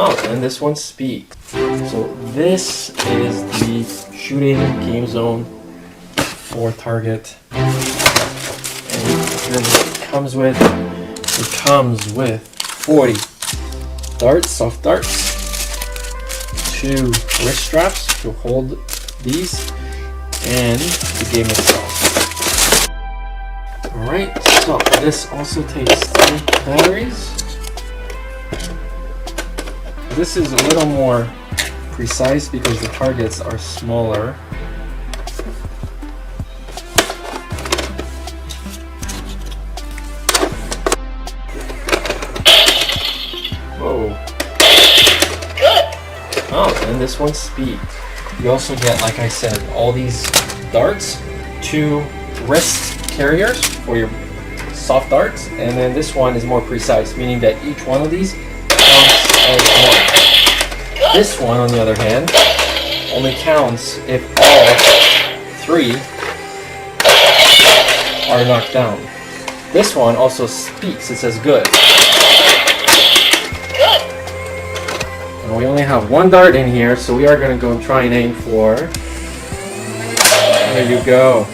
Oh, and this one speaks. So this is the shooting game zone for target. And here's what it comes with. It comes with 40 darts, soft darts, 2 wrist straps to hold these, and the game itself. Alright, so this also takes 3 batteries. This is a little more precise because the targets are smaller. Whoa. Oh, and this one speaks. You also get, like I said, all these darts, 2 wrist carriers for your soft darts, and then this one is more precise, meaning that each one of these counts as one. This one, on the other hand, only counts if all 3 are knocked down. This one also speaks, it says good. And we only have 1 dart in here, so we are going to go and try and aim for... There you go.